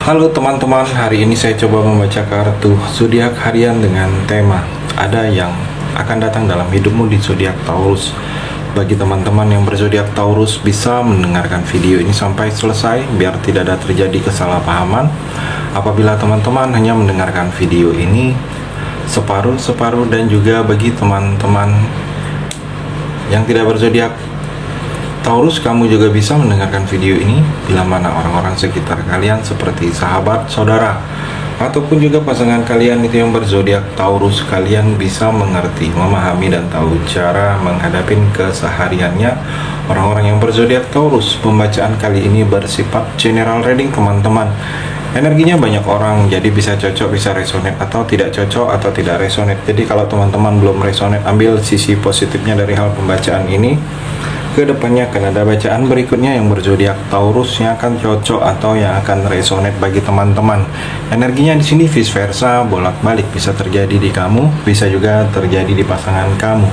Halo teman-teman, hari ini saya coba membaca kartu zodiak harian dengan tema ada yang akan datang dalam hidupmu di zodiak Taurus. Bagi teman-teman yang berzodiak Taurus bisa mendengarkan video ini sampai selesai biar tidak ada terjadi kesalahpahaman. Apabila teman-teman hanya mendengarkan video ini separuh-separuh, dan juga bagi teman-teman yang tidak berzodiak Taurus, kamu juga bisa mendengarkan video ini bila mana orang-orang sekitar kalian seperti sahabat, saudara, ataupun juga pasangan kalian itu yang berzodiak Taurus, kalian bisa mengerti, memahami, dan tahu cara menghadapi kesehariannya orang-orang yang berzodiak Taurus. Pembacaan kali ini bersifat general reading teman-teman. Energinya banyak orang, jadi bisa cocok, bisa resonate, atau tidak cocok, atau tidak resonate. Jadi kalau teman-teman belum resonate, ambil sisi positifnya dari hal pembacaan ini. Kedepannya akan ada bacaan berikutnya yang berzodiak Taurus yang akan cocok atau yang akan resonate bagi teman-teman. Energinya di sini vice versa, bolak-balik, bisa terjadi di kamu, bisa juga terjadi di pasangan kamu.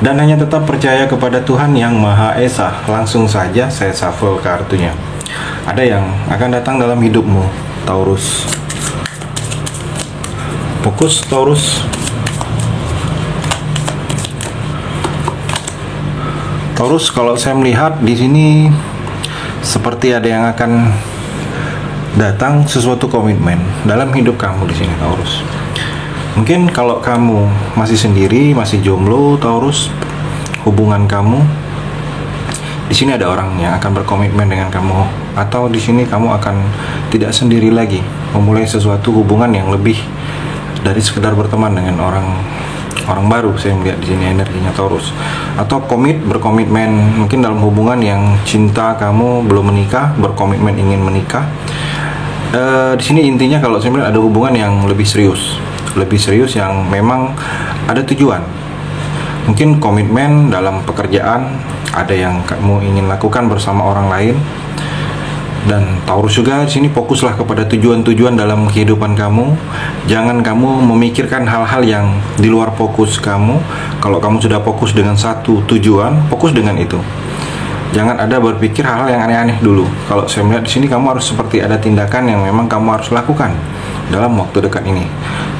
Dan hanya tetap percaya kepada Tuhan yang Maha Esa. Langsung saja saya shuffle kartunya. Ada yang akan datang dalam hidupmu, Taurus. Fokus Taurus. Taurus, kalau saya melihat di sini seperti ada yang akan datang sesuatu komitmen dalam hidup kamu di sini, Taurus. Mungkin kalau kamu masih sendiri, masih jomblo, Taurus, hubungan kamu di sini ada orang yang akan berkomitmen dengan kamu, atau di sini kamu akan tidak sendiri lagi, memulai sesuatu hubungan yang lebih dari sekedar berteman dengan orang baru. Saya melihat di sini energinya Taurus, atau berkomitmen mungkin dalam hubungan yang cinta, kamu belum menikah, berkomitmen ingin menikah. Di sini intinya kalau saya melihat ada hubungan yang lebih serius yang memang ada tujuan. Mungkin komitmen dalam pekerjaan, ada yang kamu ingin lakukan bersama orang lain. Dan Taurus juga di sini fokuslah kepada tujuan-tujuan dalam kehidupan kamu. Jangan kamu memikirkan hal-hal yang di luar fokus kamu. Kalau kamu sudah fokus dengan satu tujuan, fokus dengan itu. Jangan ada berpikir hal-hal yang aneh-aneh dulu. Kalau saya melihat di sini kamu harus seperti ada tindakan yang memang kamu harus lakukan dalam waktu dekat ini.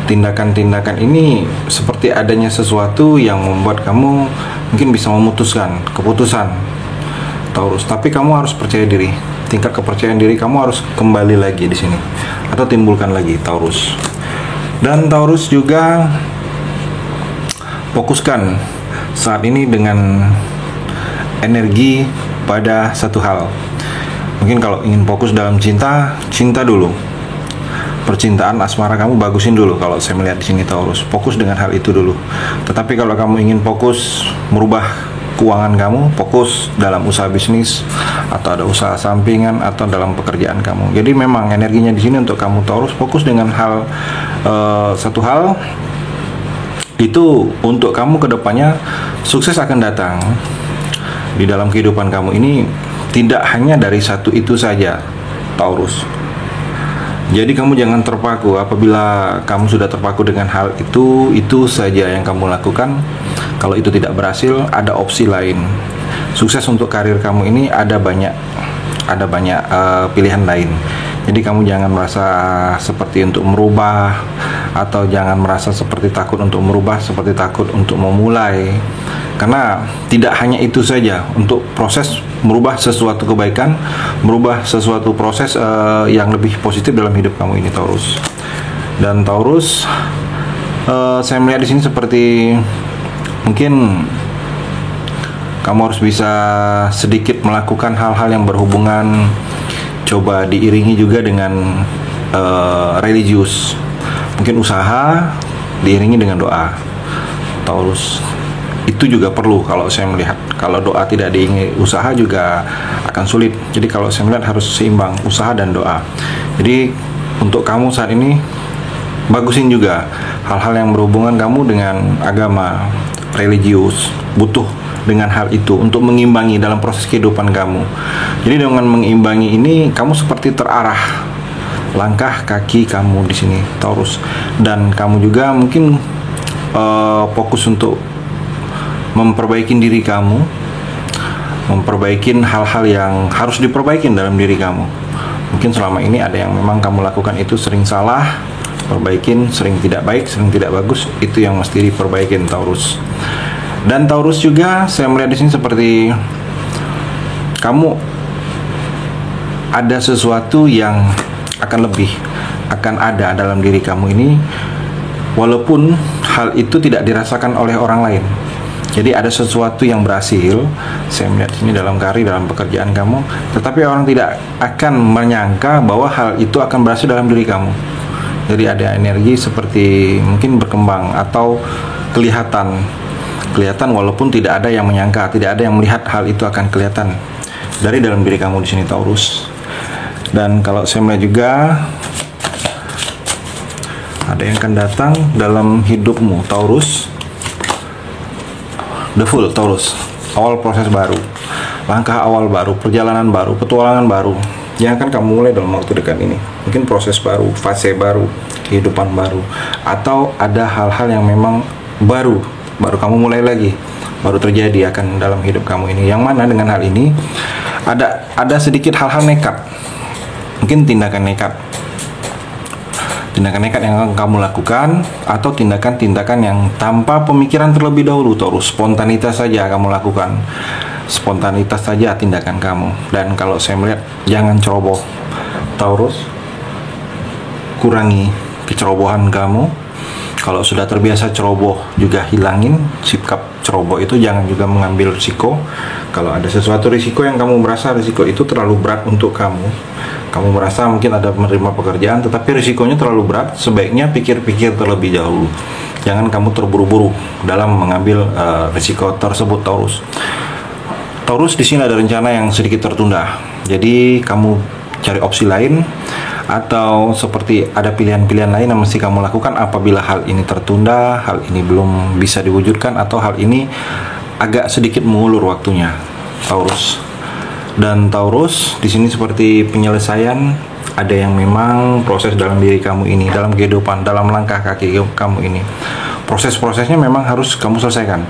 Tindakan-tindakan ini seperti adanya sesuatu yang membuat kamu mungkin bisa memutuskan keputusan, Taurus. Tapi kamu harus percaya diri. Tingkat kepercayaan diri kamu harus kembali lagi di sini, atau timbulkan lagi, Taurus. Dan Taurus juga fokuskan saat ini dengan energi pada satu hal. Mungkin kalau ingin fokus dalam cinta dulu. Percintaan, asmara kamu bagusin dulu. Kalau saya melihat di sini, Taurus, fokus dengan hal itu dulu. Tetapi kalau kamu ingin fokus merubah keuangan kamu, fokus dalam usaha bisnis, atau ada usaha sampingan, atau dalam pekerjaan kamu. Jadi memang energinya di sini untuk kamu, Taurus, fokus dengan satu hal itu untuk kamu kedepannya. Sukses akan datang di dalam kehidupan kamu ini, tidak hanya dari satu itu saja, Taurus. Jadi kamu jangan terpaku. Apabila kamu sudah terpaku dengan hal itu saja yang kamu lakukan. Kalau itu tidak berhasil, ada opsi lain. Sukses untuk karir kamu ini ada banyak pilihan lain. Jadi kamu jangan merasa seperti untuk merubah, atau jangan merasa seperti takut untuk merubah, seperti takut untuk memulai. Karena tidak hanya itu saja untuk proses merubah sesuatu kebaikan, merubah sesuatu proses yang lebih positif dalam hidup kamu ini, Taurus. Dan Taurus, saya melihat di sini seperti mungkin kamu harus bisa sedikit melakukan hal-hal yang berhubungan, coba diiringi juga dengan religius. Mungkin usaha diiringi dengan doa, Taurus. Itu juga perlu kalau saya melihat. Kalau doa tidak diiringi usaha juga akan sulit. Jadi kalau saya melihat harus seimbang usaha dan doa. Jadi untuk kamu saat ini, bagusin juga hal-hal yang berhubungan kamu dengan agama, religius, butuh dengan hal itu untuk mengimbangi dalam proses kehidupan kamu. Jadi dengan mengimbangi ini, kamu seperti terarah langkah kaki kamu di sini, Taurus. Dan kamu juga mungkin fokus untuk memperbaiki diri kamu, memperbaiki hal-hal yang harus diperbaiki dalam diri kamu. Mungkin selama ini ada yang memang kamu lakukan itu sering salah, perbaikin, sering tidak baik, sering tidak bagus, itu yang mesti diperbaikin Taurus. Dan Taurus juga saya melihat di sini seperti kamu ada sesuatu yang akan ada dalam diri kamu ini, walaupun hal itu tidak dirasakan oleh orang lain. Jadi ada sesuatu yang berhasil, saya melihat ini dalam karir, dalam pekerjaan kamu, tetapi orang tidak akan menyangka bahwa hal itu akan berhasil dalam diri kamu. Jadi ada energi seperti mungkin berkembang atau kelihatan walaupun tidak ada yang menyangka, tidak ada yang melihat hal itu akan kelihatan dari dalam diri kamu di sini Taurus. Dan kalau saya melihat juga ada yang akan datang dalam hidupmu Taurus. The Fool Taurus, awal proses baru, langkah awal baru, perjalanan baru, petualangan baru yang akan kamu mulai dalam waktu dekat ini. Mungkin proses baru, fase baru, kehidupan baru, atau ada hal-hal yang memang baru kamu mulai lagi, baru terjadi akan dalam hidup kamu ini. Yang mana dengan hal ini ada sedikit hal-hal nekat, mungkin tindakan nekat yang akan kamu lakukan, atau tindakan-tindakan yang tanpa pemikiran terlebih dahulu Taurus. Spontanitas saja kamu lakukan, spontanitas saja tindakan kamu. Dan kalau saya melihat, jangan ceroboh Taurus, kurangi kecerobohan kamu. Kalau sudah terbiasa ceroboh, juga hilangin sikap ceroboh itu. Jangan juga mengambil risiko. Kalau ada sesuatu risiko yang kamu merasa risiko itu terlalu berat untuk kamu merasa mungkin ada menerima pekerjaan tetapi risikonya terlalu berat, sebaiknya pikir-pikir terlebih dahulu. Jangan kamu terburu-buru dalam mengambil risiko tersebut Taurus. Taurus di sini ada rencana yang sedikit tertunda. Jadi kamu cari opsi lain, atau seperti ada pilihan-pilihan lain yang mesti kamu lakukan apabila hal ini tertunda, hal ini belum bisa diwujudkan, atau hal ini agak sedikit mengulur waktunya Taurus. Dan Taurus di sini seperti penyelesaian, ada yang memang proses dalam diri kamu ini, dalam kehidupan, dalam langkah kaki kamu ini. Proses-prosesnya memang harus kamu selesaikan,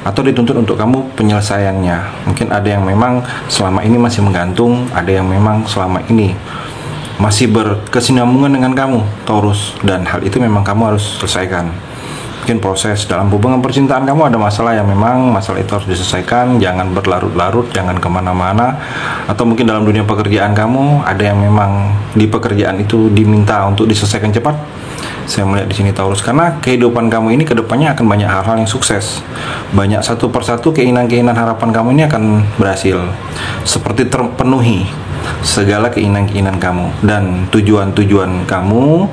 atau dituntut untuk kamu penyelesaiannya. Mungkin ada yang memang selama ini masih menggantung, ada yang memang selama ini masih berkesinambungan dengan kamu Taurus, dan hal itu memang kamu harus selesaikan. Mungkin proses dalam hubungan percintaan kamu ada masalah yang memang masalah itu harus diselesaikan, jangan berlarut-larut, jangan kemana-mana. Atau mungkin dalam dunia pekerjaan kamu ada yang memang di pekerjaan itu diminta untuk diselesaikan cepat. Saya melihat di sini Taurus, karena kehidupan kamu ini kedepannya akan banyak hal-hal yang sukses, banyak satu persatu keinginan-keinginan harapan kamu ini akan berhasil, seperti terpenuhi segala keinginan-keinginan kamu dan tujuan-tujuan kamu.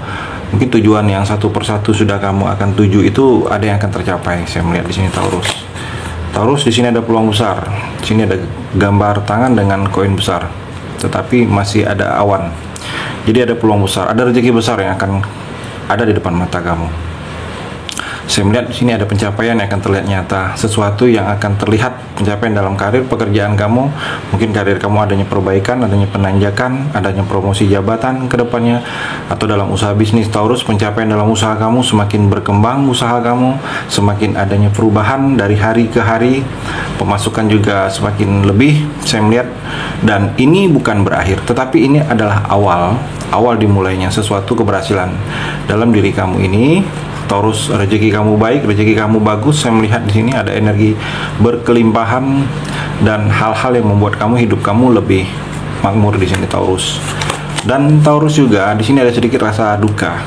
Mungkin tujuan yang satu persatu sudah kamu akan tuju itu ada yang akan tercapai. Saya melihat di sini Taurus. Taurus di sini ada peluang besar. Di sini ada gambar tangan dengan koin besar, tetapi masih ada awan. Jadi ada peluang besar, ada rezeki besar yang akan ada di depan mata kamu. Saya melihat di sini ada pencapaian yang akan terlihat nyata, sesuatu yang akan terlihat pencapaian dalam karir pekerjaan kamu. Mungkin karir kamu adanya perbaikan, adanya penanjakan, adanya promosi jabatan ke depannya, atau dalam usaha bisnis Taurus, pencapaian dalam usaha kamu semakin berkembang, usaha kamu semakin adanya perubahan dari hari ke hari, pemasukan juga semakin lebih saya melihat. Dan ini bukan berakhir, tetapi ini adalah awal dimulainya sesuatu keberhasilan dalam diri kamu ini Taurus. Rezeki kamu baik, rezeki kamu bagus. Saya melihat di sini ada energi berkelimpahan dan hal-hal yang membuat kamu hidup kamu lebih makmur di sini Taurus. Dan Taurus juga di sini ada sedikit rasa duka,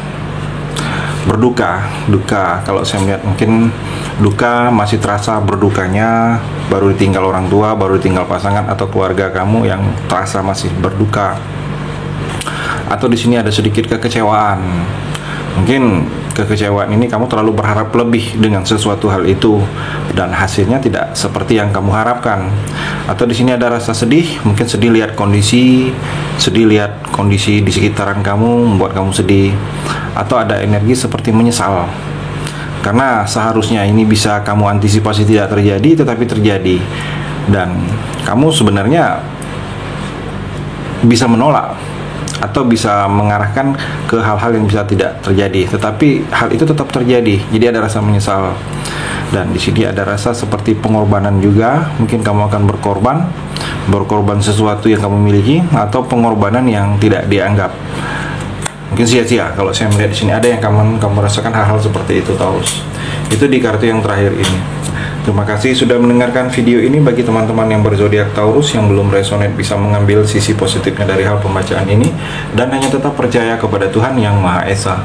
berduka. Kalau saya melihat mungkin duka masih terasa, berdukanya baru ditinggal orang tua, baru ditinggal pasangan atau keluarga kamu yang terasa masih berduka. Atau di sini ada sedikit kekecewaan. Mungkin kekecewaan ini kamu terlalu berharap lebih dengan sesuatu hal itu dan hasilnya tidak seperti yang kamu harapkan. Atau di sini ada rasa sedih, mungkin sedih lihat kondisi di sekitaran kamu membuat kamu sedih. Atau ada energi seperti menyesal, karena seharusnya ini bisa kamu antisipasi tidak terjadi tetapi terjadi, dan kamu sebenarnya bisa menolak atau bisa mengarahkan ke hal-hal yang bisa tidak terjadi, tetapi hal itu tetap terjadi. Jadi ada rasa menyesal. Dan di sini ada rasa seperti pengorbanan juga. Mungkin kamu akan berkorban sesuatu yang kamu miliki, atau pengorbanan yang tidak dianggap. Mungkin sia-sia. Kalau saya melihat di sini ada yang kamu rasakan hal-hal seperti itu, Taurus. Itu di kartu yang terakhir ini. Terima kasih sudah mendengarkan video ini. Bagi teman-teman yang berzodiak Taurus yang belum resonate, bisa mengambil sisi positifnya dari hal pembacaan ini dan hanya tetap percaya kepada Tuhan Yang Maha Esa.